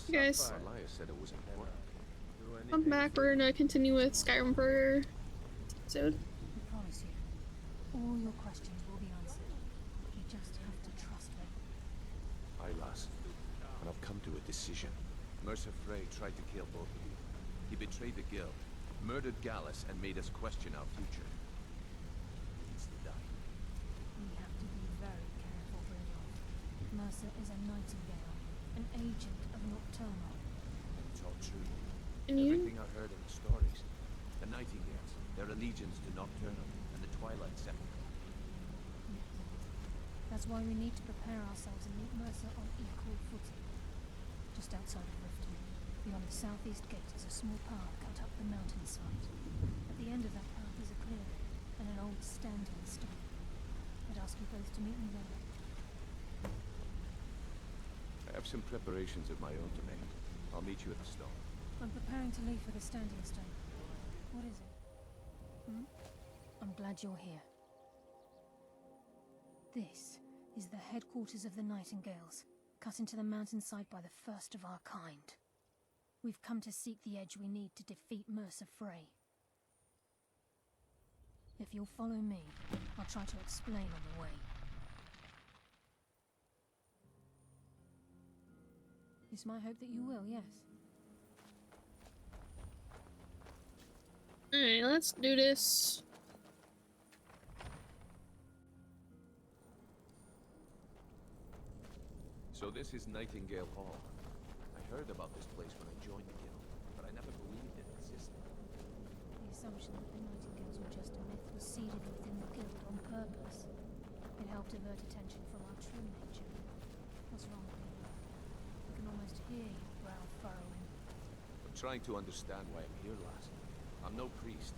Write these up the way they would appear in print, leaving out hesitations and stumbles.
Hey guys, Elias said it was important. welcome back. We're gonna continue with Skyrim for episode. I promise you, all your questions will be answered. You just have to trust me. Aye, lass. And I've come to a decision. Mercer Frey tried to kill both of you. He betrayed the guild, murdered Gallus, and made us question our future. He needs to die. We have to be very careful, Brynjolf. Mercer is a nightingale, an agent of Nocturnal. It's all true. And you? Everything I've heard in the stories. The Nightingales, their allegiance to Nocturnal, and the Twilight Sepulchre. Yes. That's why we need to prepare ourselves and meet Mercer on equal footing. Just outside of Riften, beyond the southeast gate is a small path cut up the mountainside. At the end of that path is a clearing and an old standing stone. I'd ask you both to meet me there. I have some preparations of my own to make. I'll meet you at the stone. I'm preparing to leave for the standing stone. What is it? I'm glad you're here. This is the headquarters of the Nightingales, cut into the mountainside by the first of our kind. We've come to seek the edge we need to defeat Mercer Frey. If you'll follow me, I'll try to explain on the way. It's my hope that you will, yes. Alright, let's do this. So this is Nightingale Hall. I heard about this place when I joined the guild, but I never believed it existed. The assumption that the Nightingales were just a myth was seeded within the guild on purpose. It helped divert attention from our true nature. What's wrong with you? I can almost hear your brow furrowing. I'm trying to understand why I'm here, lass. I'm no priest.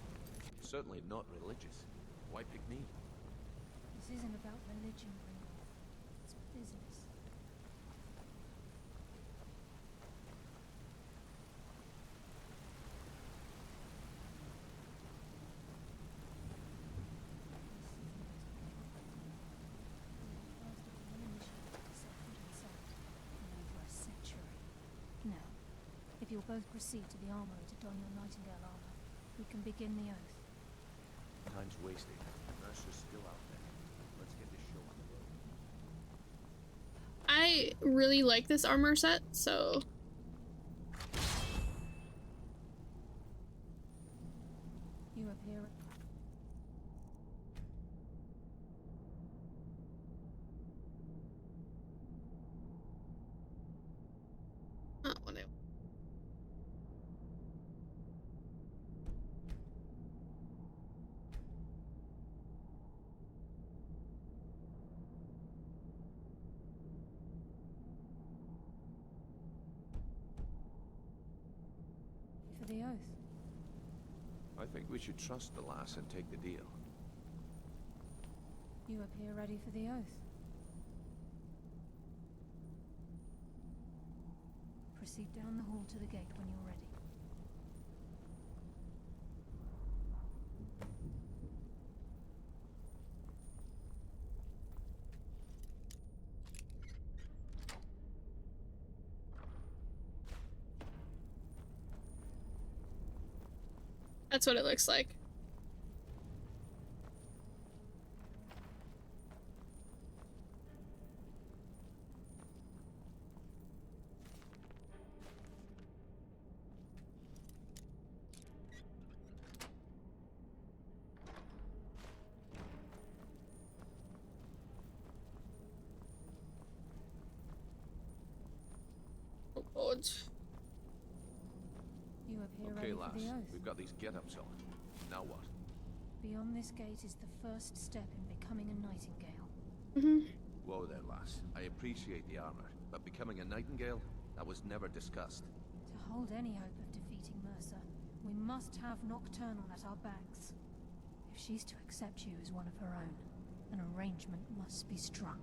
Certainly not religious. Why pick me? This isn't about religion, Brynjolf. It's business. Now, if you'll both proceed to the armory to don your Nightingale armor, we can begin the oath. Time's wasted. Mercer's still out there. Let's get this show on the road. I really like this armor set, so You appear. not what I For the oath. I think we should trust the lass and take the deal. You appear ready for the oath. Proceed down the hall to the gate when you're ready. that's what it looks like. Oh god. You appear Okay, ready lass. for the oath. We've got these get-ups on. Now what? Beyond this gate is the first step in becoming a Nightingale. Whoa there, lass. I appreciate the armor, but becoming a Nightingale? That was never discussed. To hold any hope of defeating Mercer, we must have Nocturnal at our backs. If she's to accept you as one of her own, an arrangement must be struck.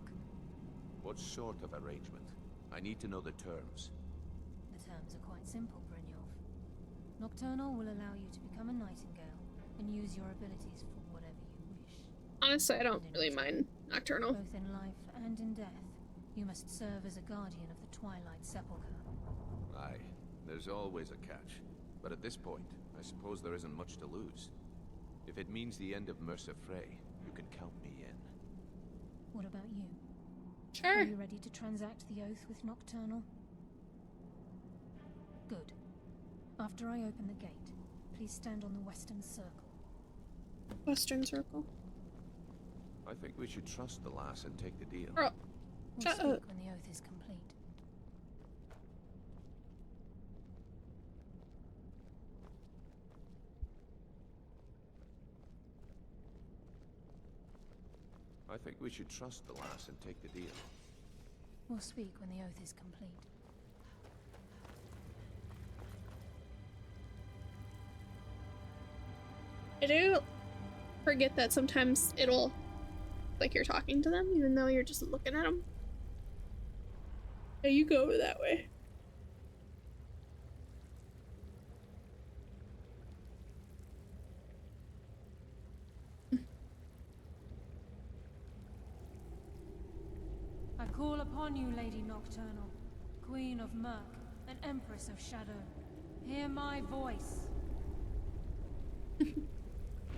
What sort of arrangement? I need to know the terms. The terms are quite simple, Brynjolf. Nocturnal will allow you to become a Nightingale and use your abilities for whatever you wish. Honestly, I don't really mind Nocturnal. Both in life and in death, you must serve as a guardian of the Twilight Sepulchre. There's always a catch. But at this point, I suppose there isn't much to lose. If it means the end of Mercer Frey, you can count me in. What about you? Sure. Are you ready to transact the oath with Nocturnal? Good. After I open the gate, please stand on the western circle. Western circle. I think we should trust the lass and take the deal. Bro, We'll shut speak up. when the oath is complete. I think we should trust the lass and take the deal. We'll speak when the oath is complete. I do forget that sometimes it'll, like you're talking to them, even though you're just looking at them. Yeah, you go over that way. I call upon you, Lady Nocturnal, Queen of Murk and Empress of Shadow. Hear my voice.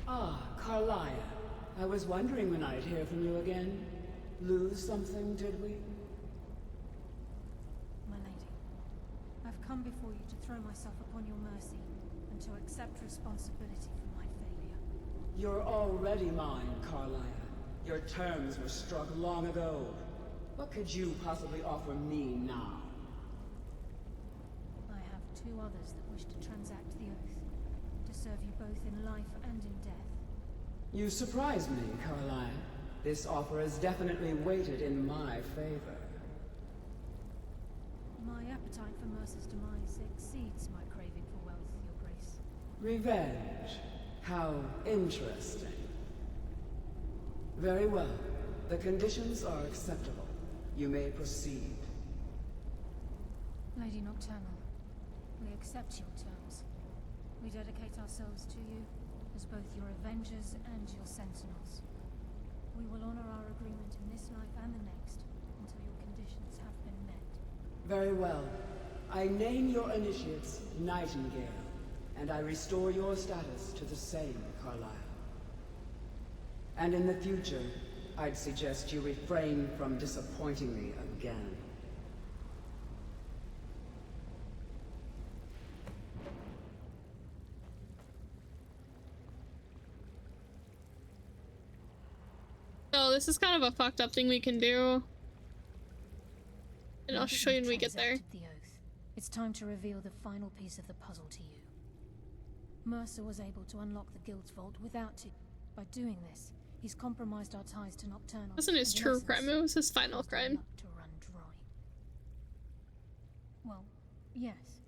Ah, Carlia. I was wondering when I'd hear from you again. Lose something, did we? My lady, I've come before you to throw myself upon your mercy and to accept responsibility for my failure. You're already mine, Carlia. Your terms were struck long ago. What could you possibly offer me now? I have two others that wish to transact the oath, to serve you both in life and in death. You surprise me, Carlia. This offer is definitely weighted in my favor. My appetite for Mercer's demise exceeds my craving for wealth, Your Grace. Revenge. How interesting. Very well. The conditions are acceptable. You may proceed. Lady Nocturnal, we accept your terms. We dedicate ourselves to you as both your avengers and your sentinels. We will honor our agreement in this life and the next until your conditions have been met. Very well. I name your initiates Nightingale, and I restore your status to the same, Carlisle. And in the future, I'd suggest you refrain from disappointing me again. So this is kind of a fucked up thing we can do. And I'll show you when we get there. Transacted the oath. It's time to reveal the final piece of the puzzle to you. Mercer was able to unlock the guild's vault without you. By doing this, he's compromised our ties to Nocturnal. Wasn't his and in true essence, crime, it was his final caused our crime. luck to run dry. Well, yes,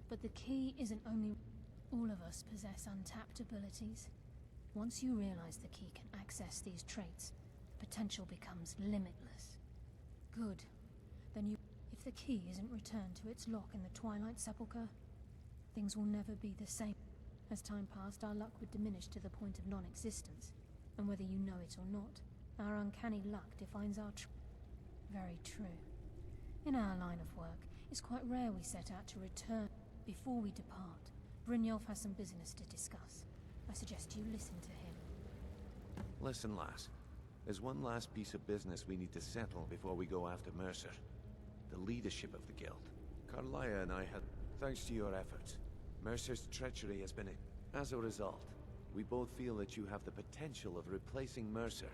but the key isn't only... All of us possess untapped abilities. Once you realize the key can access these traits, potential becomes limitless. Good. Then you... If the key isn't returned to its lock in the Twilight Sepulchre, things will never be the same. As time passed, our luck would diminish to the point of non-existence. And whether you know it or not, our uncanny luck defines our Very true. In our line of work, it's quite rare we set out to return. Before we depart, Brynjolf has some business to discuss. I suggest you listen to him. Listen, lass. There's one last piece of business we need to settle before we go after Mercer. The leadership of the guild. Carlia and I had... Thanks to your efforts, Mercer's treachery has been... As a result, we both feel that you have the potential of replacing Mercer.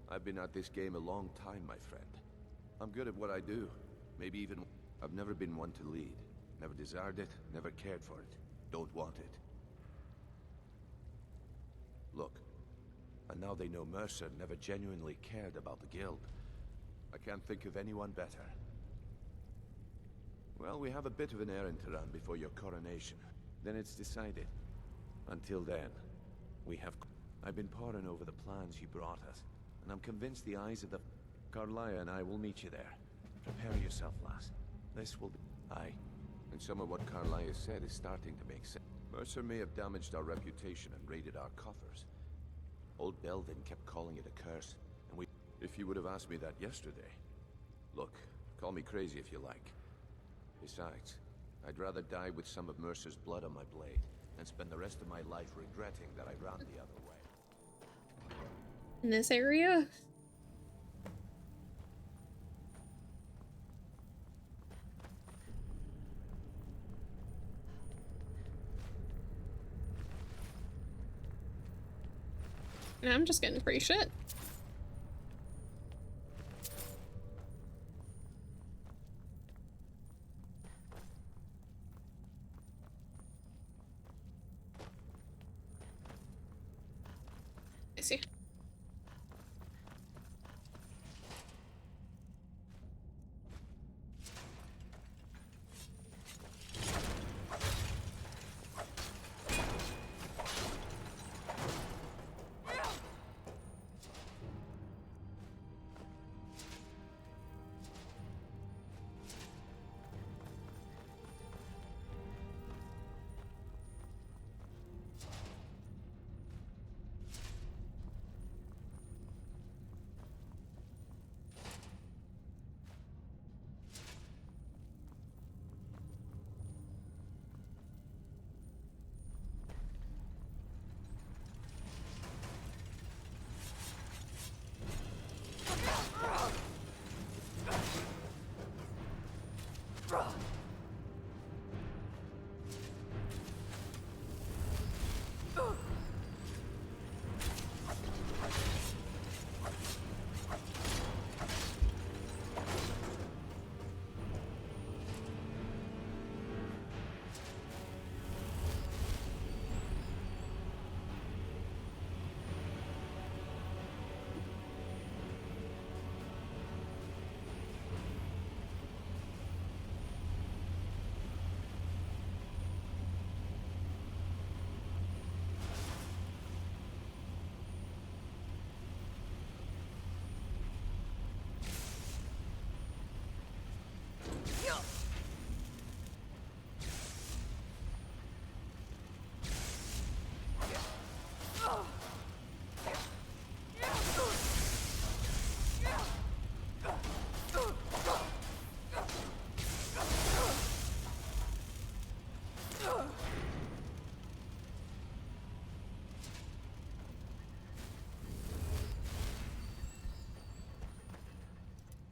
I've been at this game a long time, my friend. I'm good at what I do. Maybe even... I've never been one to lead. Never desired it, never cared for it. Don't want it. Look, and now they know Mercer never genuinely cared about the guild. I can't think of anyone better. Well, we have a bit of an errand to run before your coronation. Then it's decided. Until then, we have... I've been poring over the plans you brought us, and I'm convinced the eyes of the... Carlia and I will meet you there. Prepare yourself, lass. This will be... Aye. And some of what Carlia said is starting to make sense. Mercer may have damaged our reputation and raided our coffers. Old Belden kept calling it a curse, and we... If you would have asked me that yesterday... Look, call me crazy if you like. Besides, I'd rather die with some of Mercer's blood on my blade than spend the rest of my life regretting that I ran the other way. In this area? And I'm just getting free shit. I see.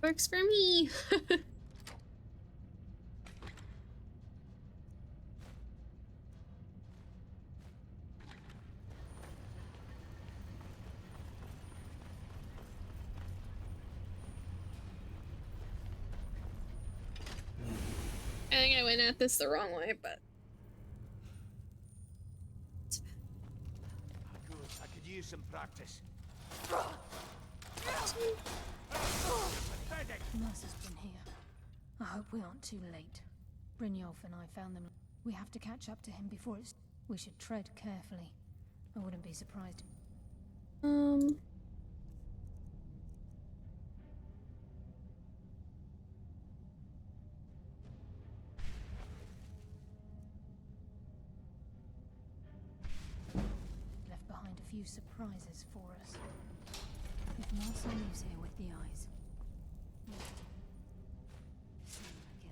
Works for me. I think I went at this the wrong way, but I could use some practice. Mercer's been here. I hope we aren't too late. Brynjolf and I found them. We have to catch up to him before it's... We should tread carefully. I wouldn't be surprised. Left behind a few surprises for us. If Marcel leaves here with the eyes, we'll see him again.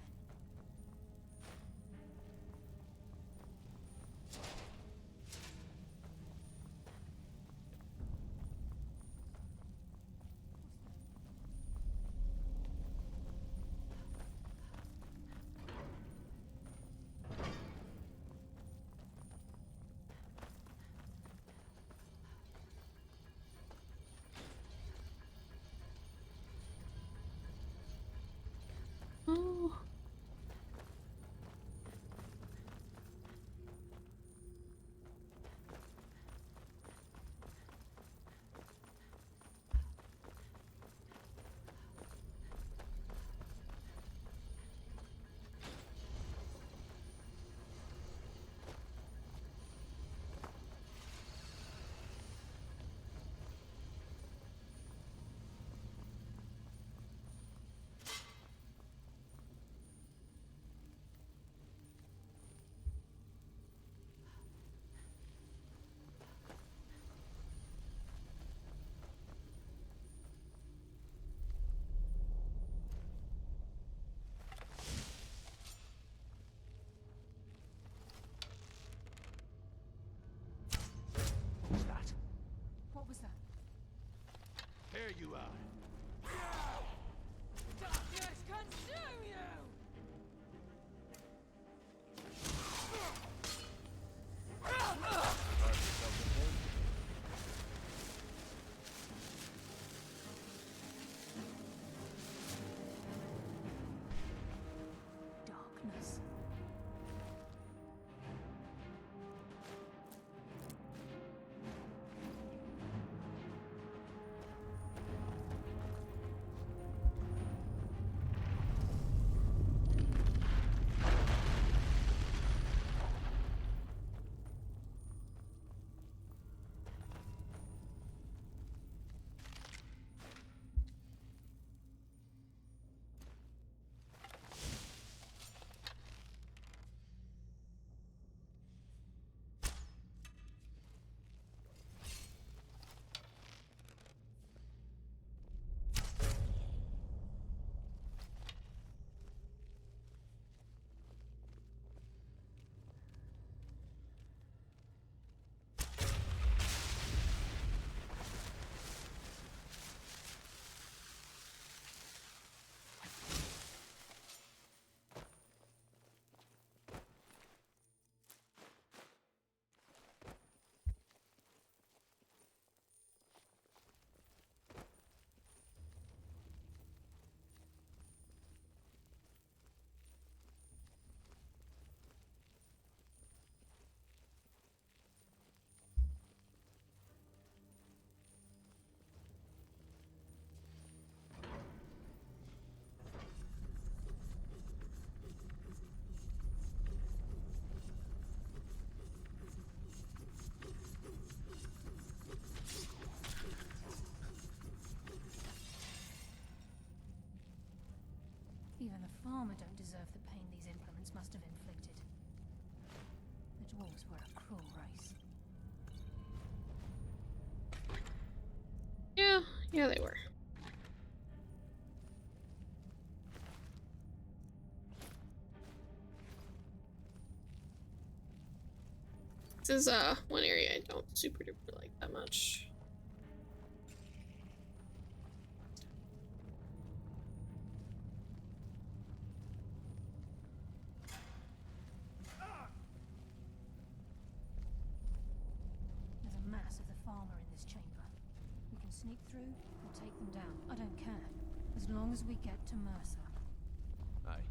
you are! Darkness consume you! Darkness. Even a farmer don't deserve the pain these implements must have inflicted. The dwarves were a cruel race. Yeah, they were. This is one area I don't super duper like that much. There's a mass of the farmer in this chamber. We can sneak through or take them down. I don't care. As long as we get to Mercer. Aye.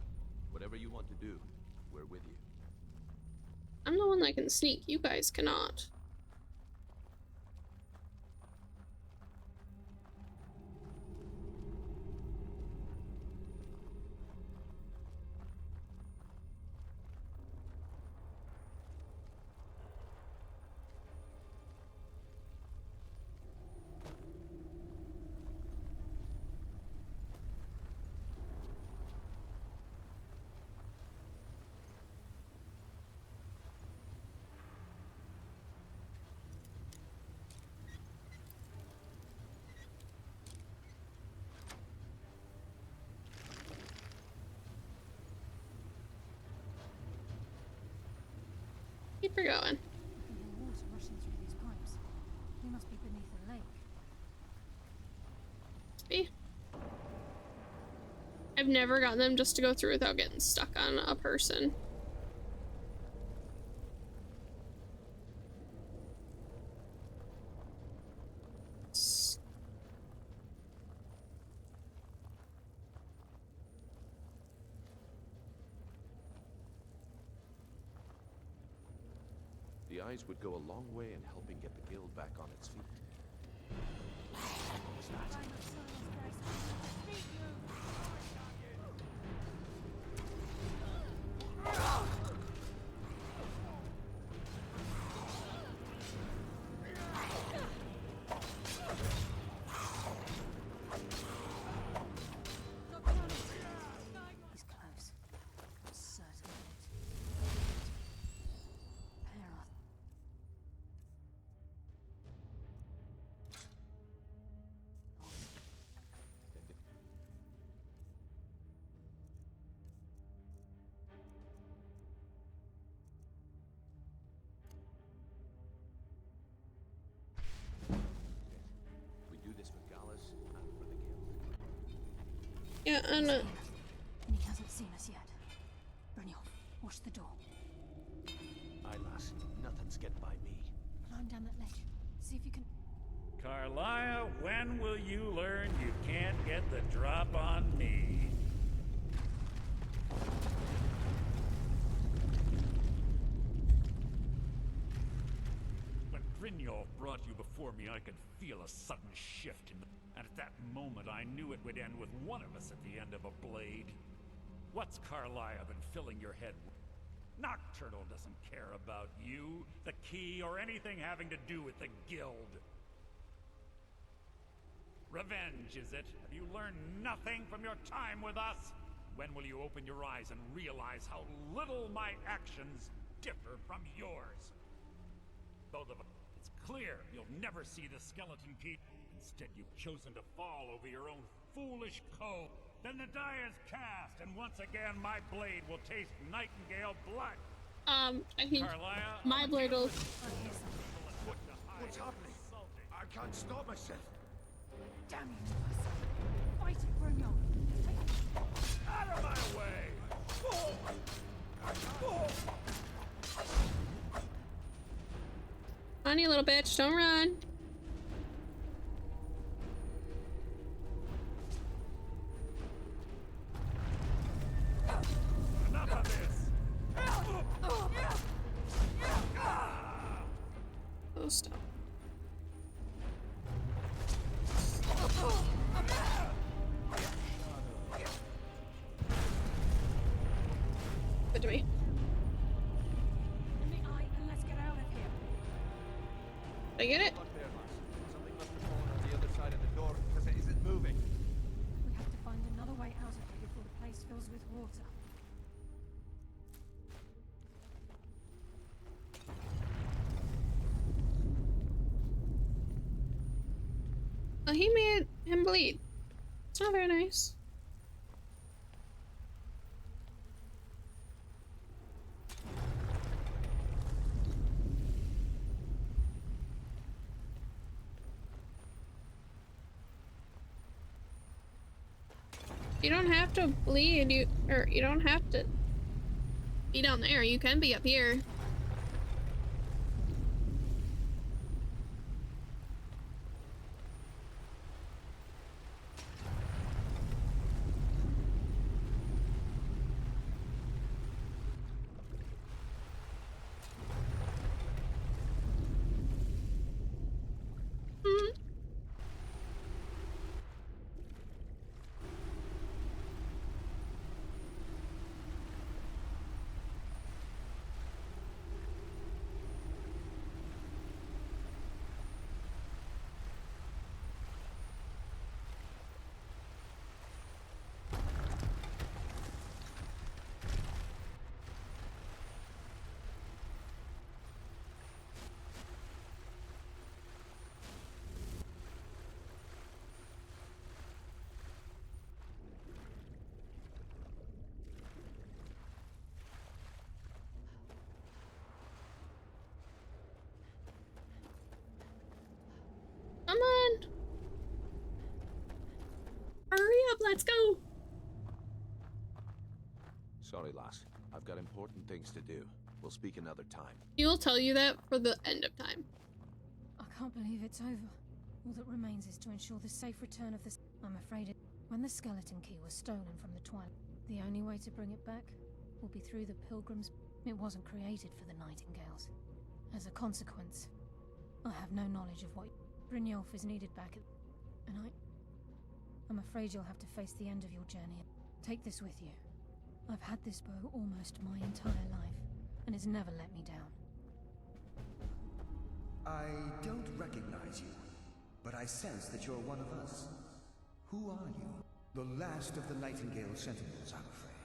Whatever you want to do, we're with you. I'm the one that can sneak. You guys cannot. Keep her going. I can hear water rushing through these pipes. We must be beneath a lake. See? I've never gotten them just to go through without getting stuck on a person. The eyes would go a long way in helping get the guild back on its feet. What was that? He's close. I'm certain of it. Prepare us. Yeah, I He's know. here, and he hasn't seen us yet. Brynjolf, watch the door. Aye, lass. Nothing's getting by me. Climb down that ledge. See if you can. Carlia, when will you learn you can't get the drop on me? When Brynjolf brought you before me, I could feel a sudden shift and at that moment I knew it would end with one of us at the end of a blade. What's Carlia been filling your head with? Nocturnal doesn't care about you, the key, or anything having to do with the guild. Revenge, is it? Have you learned nothing from your time with us? When will you open your eyes and realize how little my actions differ from yours? Both of us, it's clear you'll never see the skeleton key. Instead, you've chosen to fall over your own foolish code. Then the die is cast, and once again, my blade will taste Nightingale blood. I think Carlia, my blade will. What's happening? I can't stop myself. Damn you to us. Fight it, Brynjolf. Out of my way! On you little bitch, don't run. Enough of this! Oh, stop. Good to me. In the eye, and let's get out of here. Did I get it? Not there, lass. Something must have fallen on the other side of the door because it isn't moving. We have to find another way out of here before the place fills with water. Oh, he made him bleed. It's not very nice. You don't have to bleed, you don't have to be down there, you can be up here. Come on! Hurry up, let's go! Sorry, lass. I've got important things to do. We'll speak another time. He'll tell you that for the end of time. I can't believe it's over. All that remains is to ensure the safe return of the... I'm afraid when the skeleton key was stolen from the Twilight, the only way to bring it back will be through the Pilgrims. It wasn't created for the Nightingales. As a consequence, I have no knowledge of what... Brynjolf is needed back at... And I'm afraid you'll have to face the end of your journey. Take this with you. I've had this bow almost my entire life, and it's never let me down. I don't recognize you, but I sense that you're one of us. Who are you? The last of the Nightingale Sentinels, I'm afraid.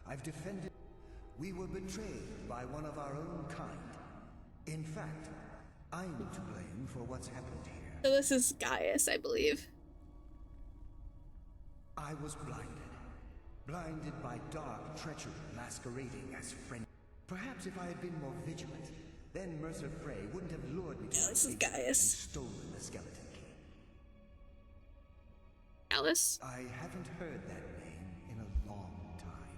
I've defended... We were betrayed by one of our own kind. In fact, I'm to blame for what's happened here. So this is Gaius, I believe. I was blinded. Blinded by dark treachery masquerading as friend. Perhaps if I had been more vigilant, then Mercer Frey wouldn't have lured me to Yeah, my this is fate and Gaius. stolen the skeleton key. Alice? I haven't heard that name in a long time.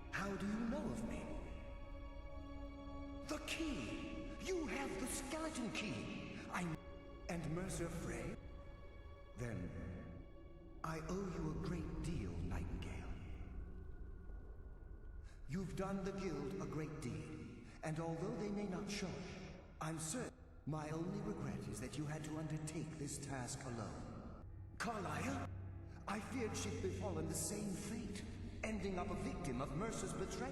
How do you know of me? The key! You have the skeleton key! And Mercer Frey? Then, I owe you a great deal, Nightingale. You've done the Guild a great deed, and although they may not show it, I'm certain my only regret is that you had to undertake this task alone. Carlyle? I feared she'd befallen the same fate, ending up a victim of Mercer's betrayal.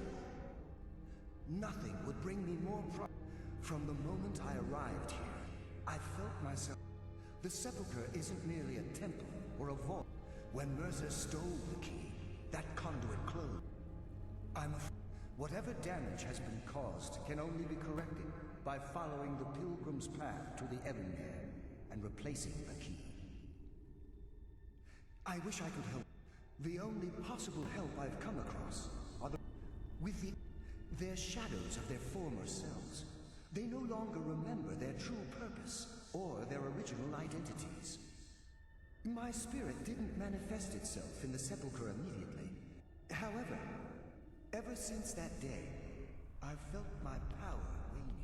Nothing would bring me more pride. From the moment I arrived here, I felt myself. The sepulchre isn't merely a temple or a vault. When Mercer stole the key, that conduit closed. I'm afraid whatever damage has been caused can only be corrected by following the pilgrim's path to the Evermere and replacing the key. I wish I could help. The only possible help I've come across are they're shadows of their former selves. They no longer remember their true purpose or their original identities. My spirit didn't manifest itself in the sepulchre immediately. However, ever since that day, I've felt my power waning.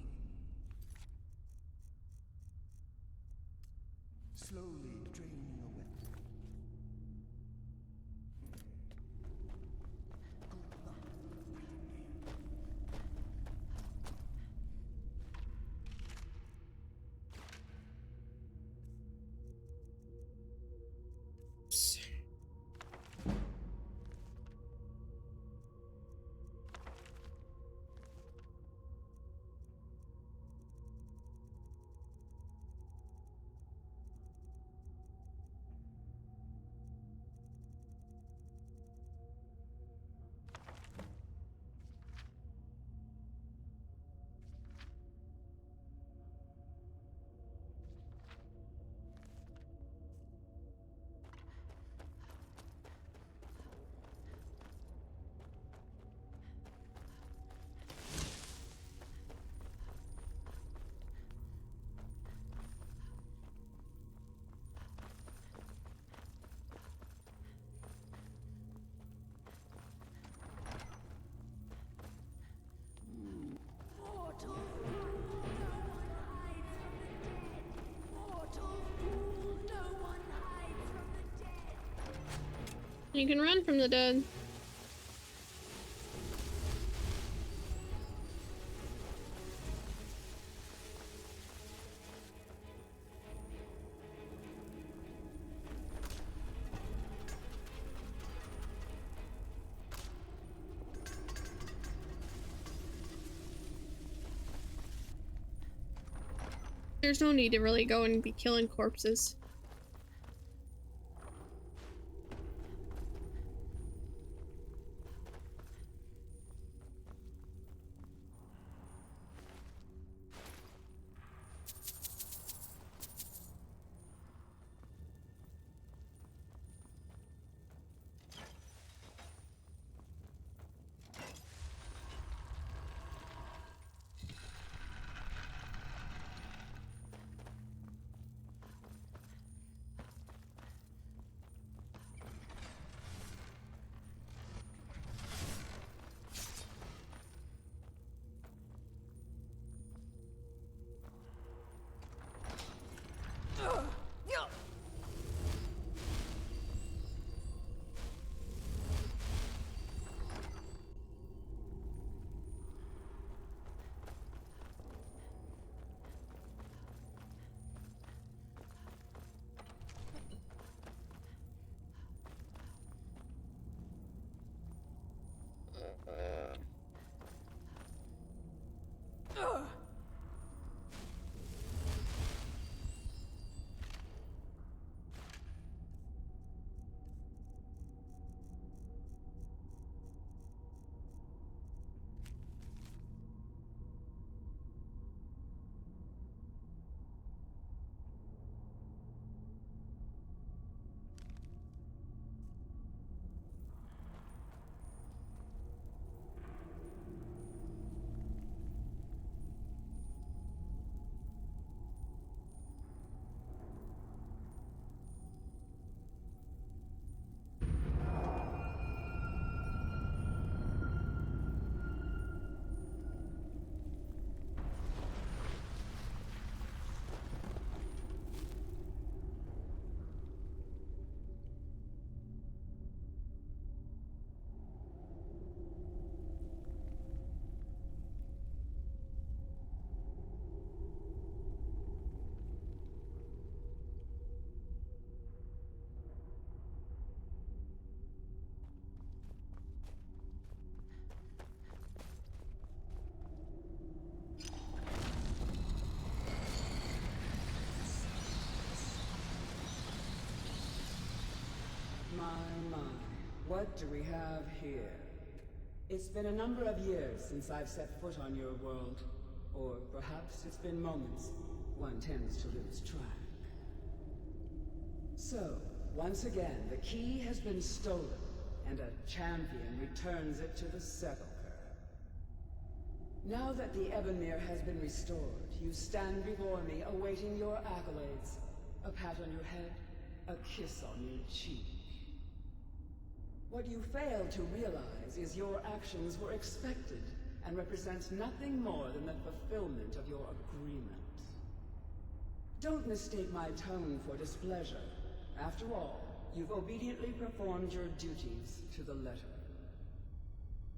Slowly draining away. You can run from the dead. There's no need to really go and be killing corpses. what do we have here? It's been a number of years since I've set foot on your world. Or perhaps it's been moments. One tends to lose track. So, once again, the key has been stolen, and a champion returns it to the sepulchre. Now that the Ebonmere has been restored, you stand before me awaiting your accolades. A pat on your head, a kiss on your cheek. What you fail to realize is your actions were expected and represents nothing more than the fulfillment of your agreement. Don't mistake my tone for displeasure. After all, you've obediently performed your duties to the letter.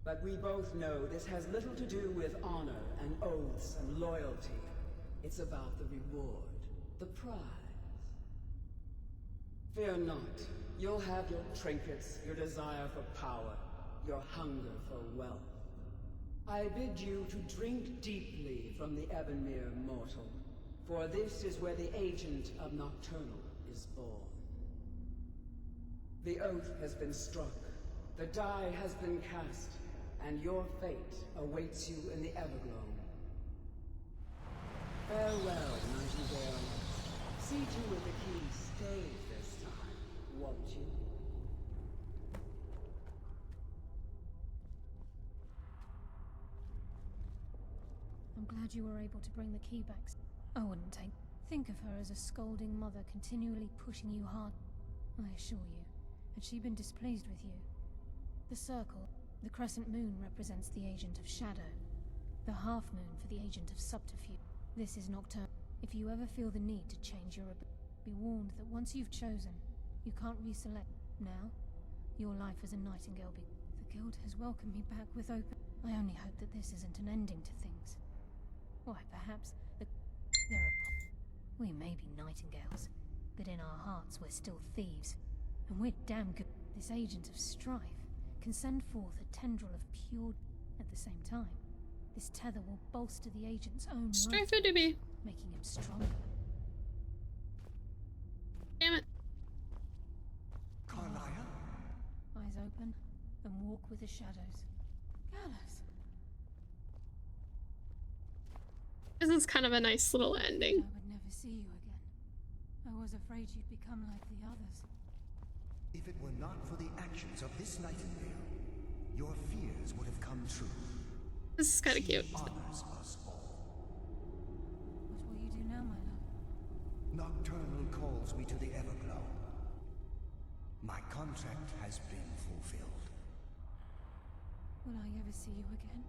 But we both know this has little to do with honor and oaths and loyalty. It's about the reward, the prize. Fear not. You'll have your trinkets, your desire for power, your hunger for wealth. I bid you to drink deeply from the Ebonmere mortal, for this is where the agent of Nocturnal is born. The oath has been struck, the die has been cast, and your fate awaits you in the Everglow. Farewell, Nightingale. See to it the key stays this time, won't you? I'm glad you were able to bring the key back. I wouldn't take. Think of her as a scolding mother continually pushing you hard. I assure you, had she been displeased with you. The circle, the crescent moon, represents the agent of shadow. The half moon for the agent of subterfuge. This is Nocturnal. If you ever feel the need to change your ability, be warned that once you've chosen, you can't reselect. Now, your life as a nightingale The guild has welcomed me back with open. I only hope that this isn't an ending to things. Why, perhaps we may be nightingales, but in our hearts we're still thieves. And we're damn good. This agent of strife can send forth a tendril of pure. At the same time, this tether will bolster the agent's own Strife life, it to be. making him stronger. Damn it. Carlisle? Eyes open, and walk with the shadows. Gallus! This is kind of a nice little ending. I would never see you again. I was afraid you'd become like the others. If it were not for the actions of this nightingale, your fears would have come true. This is kind of She cute. honors us all. What will you do now, my love? Nocturnal calls me to the Everglow. My contract has been fulfilled. Will I ever see you again?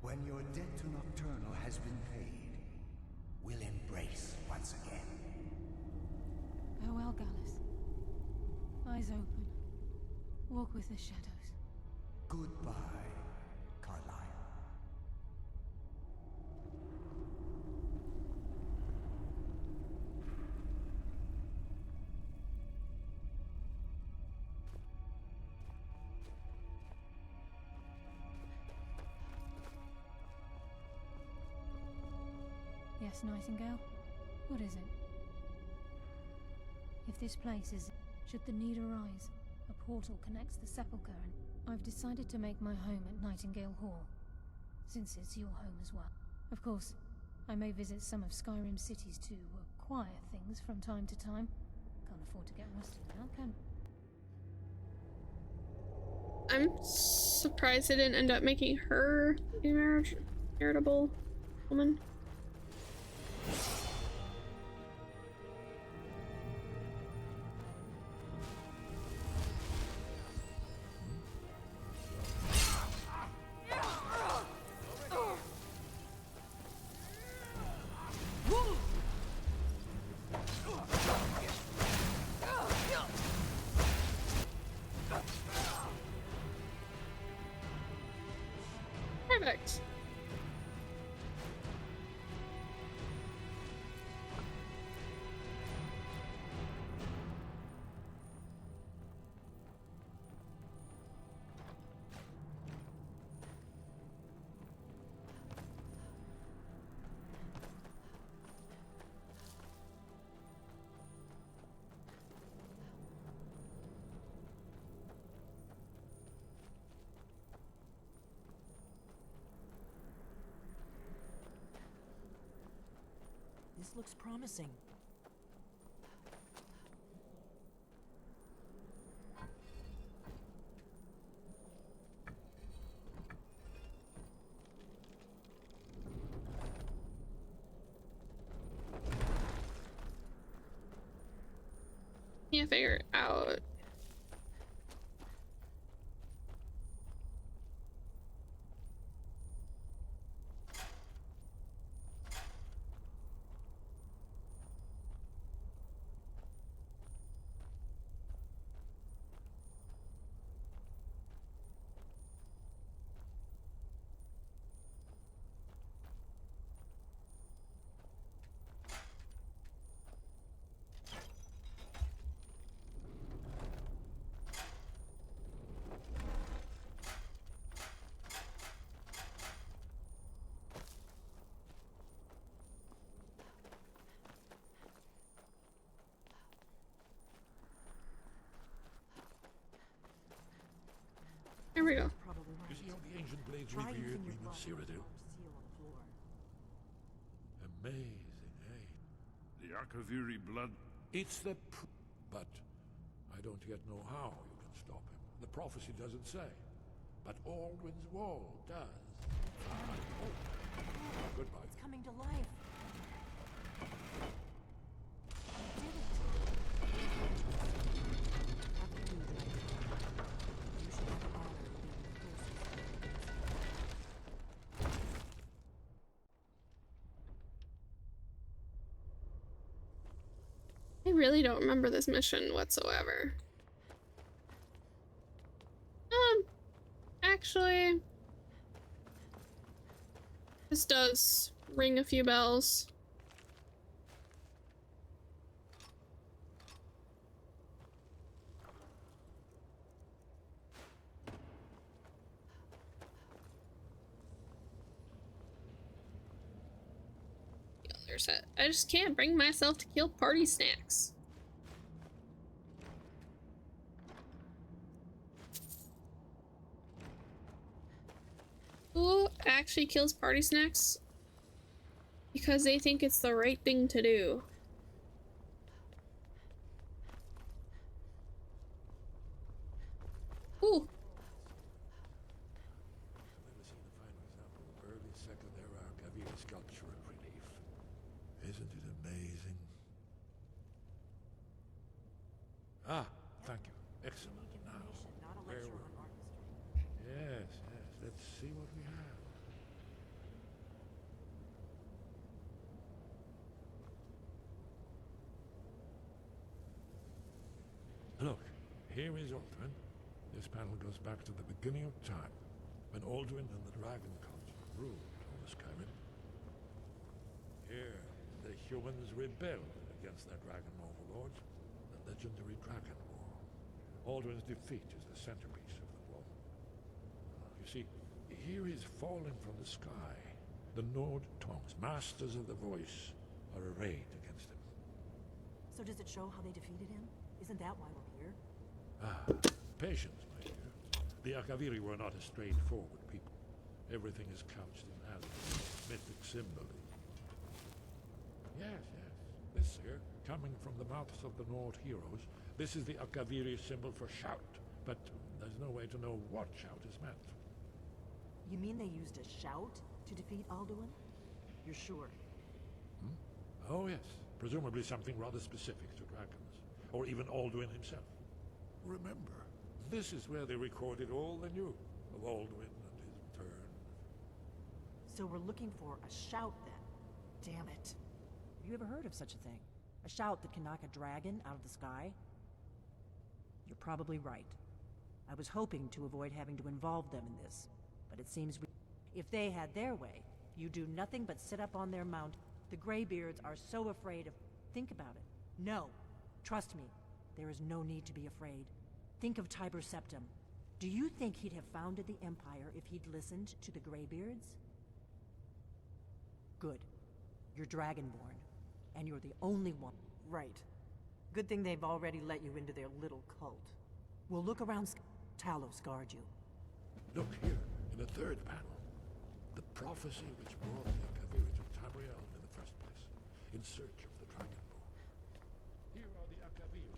When your debt to Nocturnal has been paid, we'll embrace once again. Farewell, Gallus. Eyes open. Walk with the shadows. Goodbye, Carlisle. Yes, Nightingale? What is it? If this place is... Should the need arise, a portal connects the sepulchre and I've decided to make my home at Nightingale Hall, since it's your home as well. Of course, I may visit some of Skyrim cities to acquire things from time to time. Can't afford to get rusty now, can... I'm surprised they didn't end up making her a marriageable woman. Perfect. This looks promising. Can't figure it out. There we go. Probably right. You see how the ancient blades Try revered using me your in blood on the Cyrodiil? carved seal on the floor. Amazing, eh? The Akaviri blood. It's the but I don't yet know how you can stop him. The prophecy doesn't say. But Alduin's wall does. Goodbye. It's coming to life. You did it. After you, you should have the honor of being the closest. I really don't remember this mission whatsoever. Actually, this does ring a few bells. The other set. I just can't bring myself to kill party snacks. Who actually kills party snacks because they think it's the right thing to do? Ooh. I've never seen a finer example of early Second Era Akaviri sculpture and relief. Isn't it amazing? Ah, thank you. Excellent. Now, Not a where lecture were on art history. Yes, yes. Let's see what we have. Look, here is Alduin. This panel goes back to the beginning of time, when Alduin and the dragon cult ruled over Skyrim. Here, the humans rebelled against their dragon overlords, the legendary Dragon War. Alduin's defeat is the centerpiece of the war. You see, here is falling from the sky. The Nord tongues, masters of the voice, are arrayed against him. So does it show how they defeated him? Isn't that why we're here? Ah, patience, my dear. The Akaviri were not a straightforward people. Everything is couched in allegory, mythic symbolism. Yes, yes. This here, coming from the mouths of the Nord heroes, this is the Akaviri symbol for shout. But there's no way to know what shout is meant. You mean they used a shout to defeat Alduin? You're sure? Oh, yes. Presumably something rather specific to dragons. Or even Alduin himself. Remember, this is where they recorded all they knew of Alduin and his turn. So we're looking for a shout then. Damn it. Have you ever heard of such a thing? A shout that can knock a dragon out of the sky? You're probably right. I was hoping to avoid having to involve them in this, but it seems if they had their way, you do nothing but sit up on their mount. The Greybeards are so afraid of... Think about it. No. Trust me. There is no need to be afraid. Think of Tiber Septim. Do you think he'd have founded the Empire if he'd listened to the Greybeards? Good. You're Dragonborn, and you're the only one. Right. Good thing they've already let you into their little cult. We'll look around. Talos guard you. Look here, in the third panel. The prophecy which brought the Akaviri to Tamriel in the first place. in search of the dragon bone. Here are the Akaviri.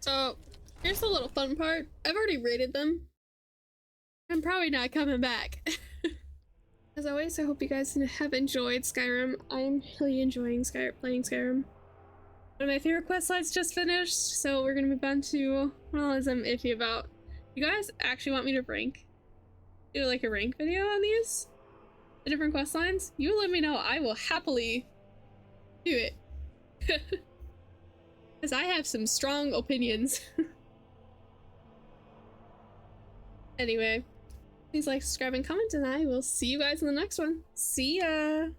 So, here's the little fun part. I've already rated them. I'm probably not coming back. As always, I hope you guys have enjoyed Skyrim. I'm really enjoying playing Skyrim. One of my favorite quest lines just finished, so we're gonna move on to one of I'm iffy about. You guys actually want me to do like a rank video on these? The different quest lines? You let me know. I will happily do it. Because I have some strong opinions. Anyway, please like, subscribe, and comment, and I will see you guys in the next one. See ya!